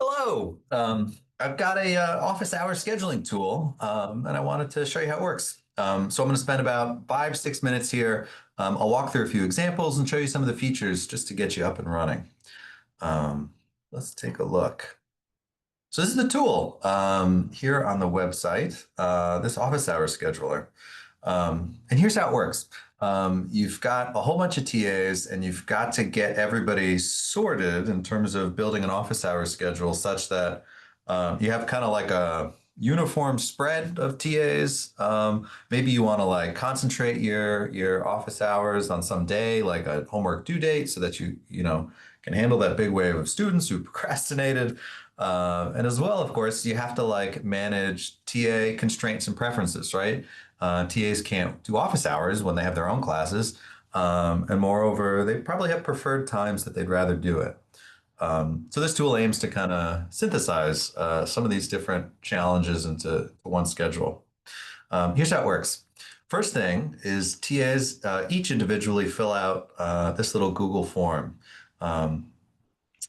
Hello. I've got a office hour scheduling tool, and I wanted to show you how it works. So I'm going to spend about 5, 6 minutes here. I'll walk through a few examples and show you some of the features just to get you up and running. Um, let's take a look. So this is the tool here on the website, this office hour scheduler. And here's how it works. You've got a whole bunch of TAs and you've got to get everybody sorted in terms of building an office hour schedule such that you have kind of like a uniform spread of TAs. Maybe you want to like concentrate your office hours on some day, like a homework due date, so that you can handle that big wave of students who procrastinated. And as well, of course, you have to like manage TA constraints and preferences, right? TAs can't do office hours when they have their own classes. And moreover, they probably have preferred times that they'd rather do it. So this tool aims to kind of synthesize some of these different challenges into one schedule. Here's how it works. First thing is TAs each individually fill out this little Google form. Um,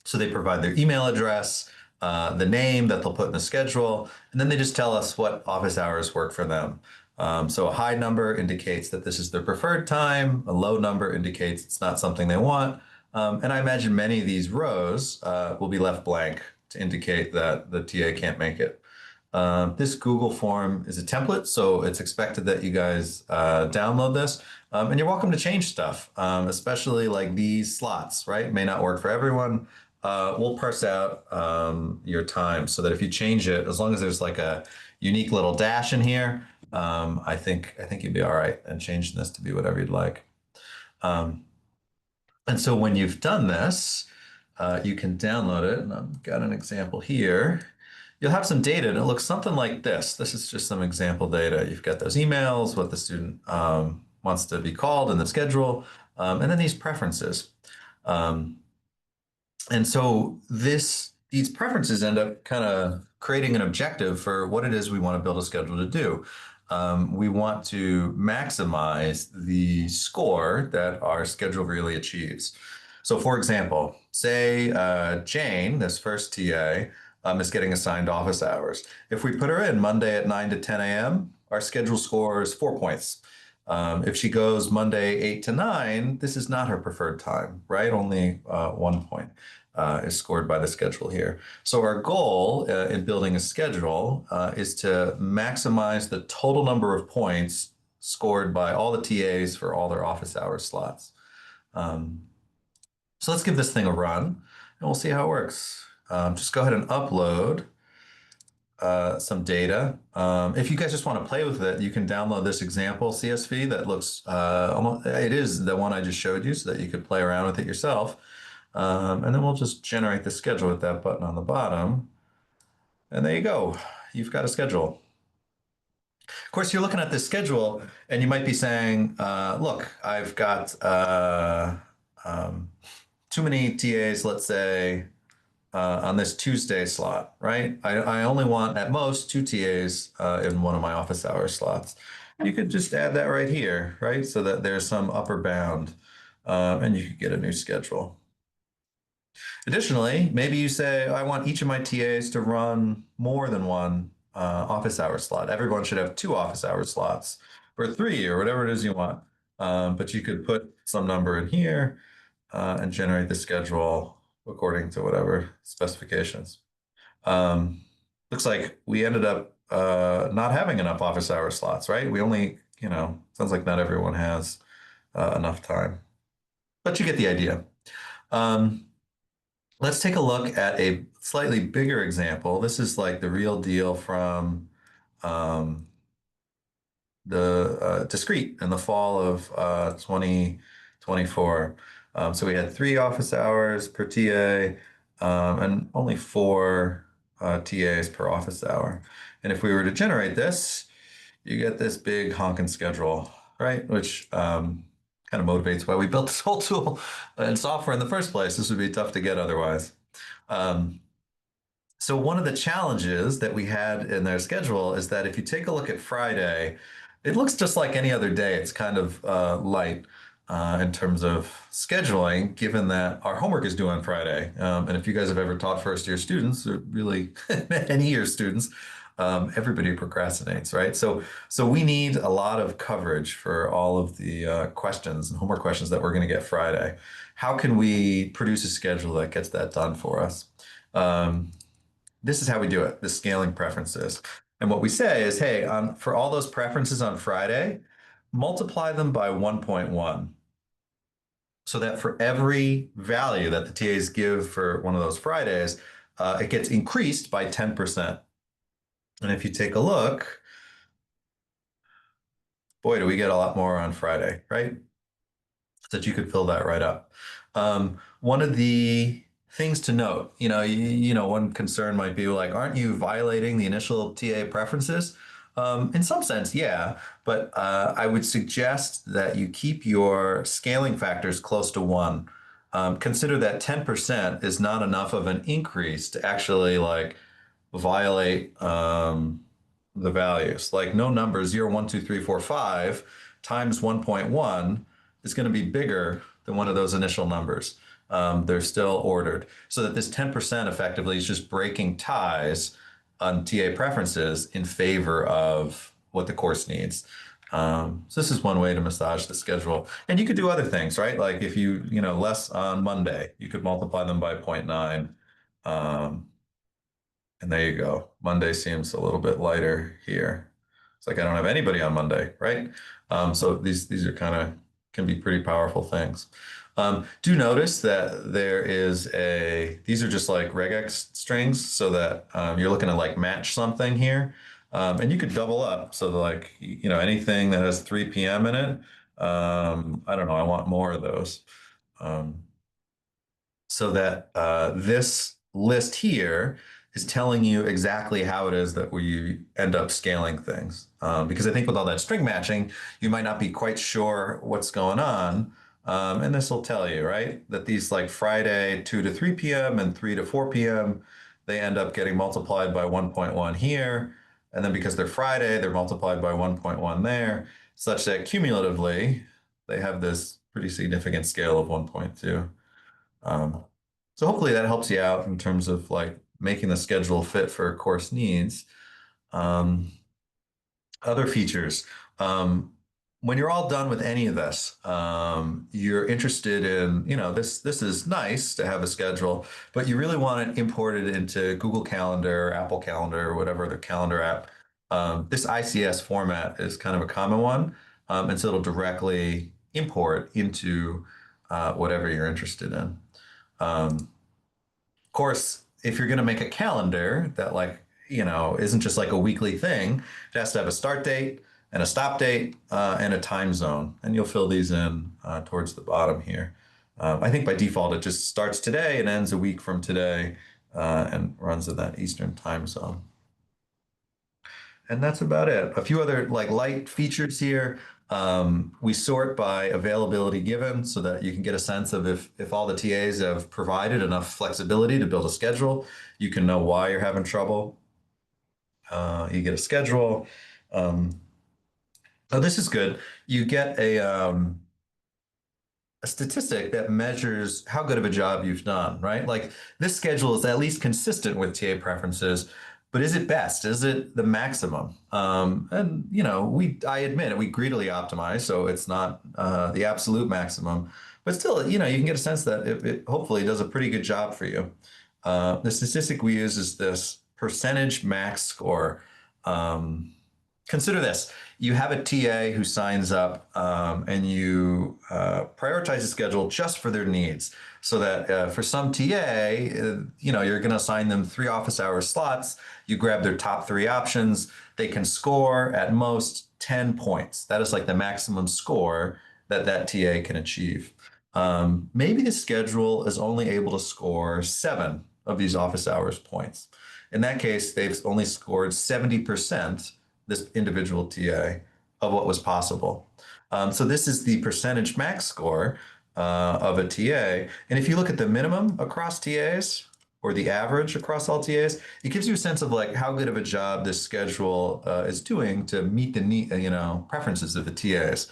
so they provide their email address, the name that they'll put in the schedule, and then they just tell us what office hours work for them. So a high number indicates that this is their preferred time. A low number indicates it's not something they want. And I imagine many of these rows will be left blank to indicate that the TA can't make it. This Google form is a template, so it's expected that you guys download this. And you're welcome to change stuff, especially like these slots, right? It may not work for everyone. We'll parse out your time so that if you change it, as long as there's like a unique little dash in here, I think you'd be all right in changing this to be whatever you'd like. Um, and so when you've done this, you can download it. And I've got an example here. You'll have some data, and it looks something like this. This is just some example data. You've got those emails, what the student wants to be called in the schedule, and then these preferences. Um, and so these preferences end up kind of creating an objective for what it is we want to build a schedule to do. We want to maximize the score that our schedule really achieves. So, for example, say Jane, this first TA, is getting assigned office hours. If we put her in Monday at 9 to 10 a.m., our schedule scores 4 points. If she goes Monday 8 to 9, this is not her preferred time, right? Only 1 point is scored by the schedule here. So our goal in building a schedule is to maximize the total number of points scored by all the TAs for all their office hours slots. Um, so let's give this thing a run and we'll see how it works. Just go ahead and upload some data. If you guys just want to play with it, you can download this example CSV that looks almost, it is the one I just showed you so that you could play around with it yourself. And then we'll just generate the schedule with that button on the bottom. And there you go. You've got a schedule. Of course, you're looking at this schedule and you might be saying, look, I've got um, too many TAs, let's say, on this Tuesday slot, right? I only want at most two TAs in one of my office hour slots. You could just add that right here, right? So that there's some upper bound and you could get a new schedule. Additionally, maybe you say, I want each of my TAs to run more than one office hour slot. Everyone should have two office hour slots or three or whatever it is you want. But you could put some number in here and generate the schedule according to whatever specifications. Um, Looks like we ended up not having enough office hour slots, right? We only, sounds like not everyone has enough time, but you get the idea. Um, let's take a look at a slightly bigger example. This is like the real deal from um, the discrete in the fall of 2024. So we had 3 office hours per TA and only 4 TAs per office hour. And if we were to generate this, you get this big honking schedule, right? Which kind of motivates why we built this whole tool and software in the first place. This would be tough to get otherwise. Um, so one of the challenges that we had in their schedule is that if you take a look at Friday, it looks just like any other day. It's kind of light. in terms of scheduling, given that our homework is due on Friday. And if you guys have ever taught first year students, or really any year students, everybody procrastinates, right? So we need a lot of coverage for all of the questions and homework questions that we're going to get Friday. How can we produce a schedule that gets that done for us? Um, this is how we do it, the scaling preferences. And what we say is, hey, for all those preferences on Friday, multiply them by 1.1 so that for every value that the TAs give for one of those Fridays, it gets increased by 10%. And if you take a look, boy, do we get a lot more on Friday, right? That you could fill that right up. One of the things to note, one concern might be like, aren't you violating the initial TA preferences? In some sense, yeah, but I would suggest that you keep your scaling factors close to one. Consider that 10% is not enough of an increase to actually like violate the values. Like no number 0, 1, 2, 3, 4, 5 times 1.1 is going to be bigger than one of those initial numbers. They're still ordered. So that this 10% effectively is just breaking ties on TA preferences in favor of what the course needs. So this is one way to massage the schedule. And you could do other things, right? Like if less on Monday, you could multiply them by 0.9. And there you go. Monday seems a little bit lighter here. It's like I don't have anybody on Monday, right? So these are kind of can be pretty powerful things. Do notice that these are just like regex strings so that you're looking to like match something here. And you could double up. So like, anything that has 3 p.m. in it, I don't know, I want more of those. So that this list here is telling you exactly how it is that we end up scaling things. Because I think with all that string matching, you might not be quite sure what's going on. And this will tell you, right, that these like Friday 2 to 3 p.m. and 3 to 4 p.m., they end up getting multiplied by 1.1 here. And then because they're Friday, they're multiplied by 1.1 there, such that cumulatively, they have this pretty significant scale of 1.2. Um, so hopefully that helps you out in terms of like making the schedule fit for course needs. Um, Other features. When you're all done with any of this, you're interested in, this is nice to have a schedule, but you really want it imported into Google Calendar, Apple Calendar, or whatever the calendar app. This ICS format is kind of a common one. And so it'll directly import into whatever you're interested in. Of course, if you're going to make a calendar that isn't just like a weekly thing, it has to have a start date and a stop date and a time zone. And you'll fill these in towards the bottom here. I think by default, it just starts today and ends a week from today and runs in that Eastern time zone. And that's about it. A few other like light features here. We sort by availability given so that you can get a sense of if all the TAs have provided enough flexibility to build a schedule, you can know why you're having trouble. You get a schedule. Oh, this is good. You get a statistic that measures how good of a job you've done, right? Like this schedule is at least consistent with TA preferences, but is it best? Is it the maximum? And I admit it, we greedily optimize, so it's not the absolute maximum, but still, you can get a sense that it hopefully does a pretty good job for you. The statistic we use is this percentage max score. Consider this. You have a TA who signs up and you prioritize the schedule just for their needs. So that for some TA, you're going to assign them 3 office hour slots. You grab their top 3 options. They can score at most 10 points. That is like the maximum score that TA can achieve. Maybe the schedule is only able to score 7 of these office hours points. In that case, they've only scored 70%, this individual TA, of what was possible. So this is the percentage max score of a TA. And if you look at the minimum across TAs or the average across all TAs, it gives you a sense of like how good of a job this schedule is doing to meet the need, preferences of the TAs.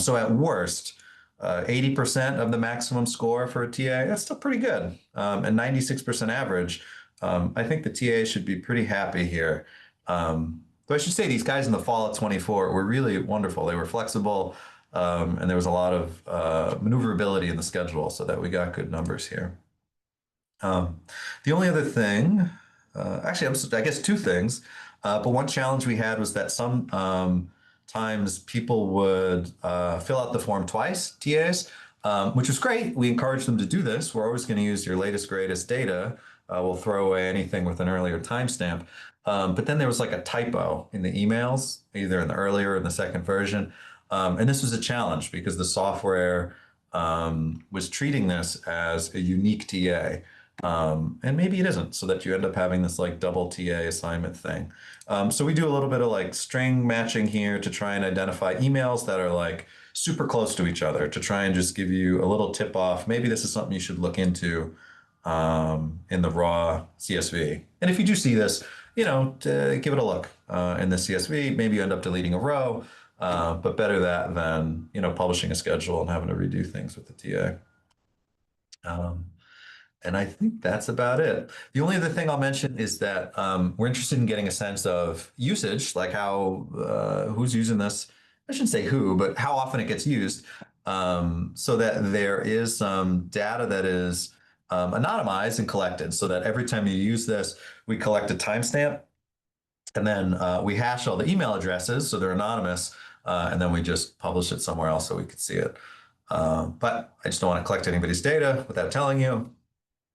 So at worst, 80% of the maximum score for a TA. That's still pretty good. And 96% average. I think the TA should be pretty happy here. So I should say these guys in the fall of 24 were really wonderful. They were flexible, and there was a lot of maneuverability in the schedule so that we got good numbers here. Um, the only other thing, actually, I guess two things, but one challenge we had was that some times people would fill out the form twice, TAs, which was great. We encourage them to do this. We're always going to use your latest, greatest data. We'll throw away anything with an earlier timestamp. But then there was like a typo in the emails, either in the earlier or in the second version. And this was a challenge because the software was treating this as a unique TA. And maybe it isn't, so that you end up having this like double TA assignment thing. So we do a little bit of like string matching here to try and identify emails that are like super close to each other to try and just give you a little tip off. Maybe this is something you should look into in the raw CSV. And if you do see this, give it a look in the CSV. Maybe you end up deleting a row, but better that than publishing a schedule and having to redo things with the TA. And I think that's about it. The only other thing I'll mention is that we're interested in getting a sense of usage, like how who's using this. I shouldn't say who, but how often it gets used, so that there is some data that is anonymized and collected, so that every time you use this, we collect a timestamp, and then we hash all the email addresses, so they're anonymous, and then we just publish it somewhere else so we could see it. But I just don't want to collect anybody's data without telling you.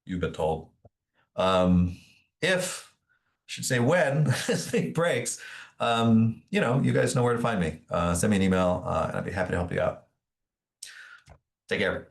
You've been told. If, I should say when this thing breaks, you guys know where to find me. Send me an email, and I'd be happy to help you out. Take care.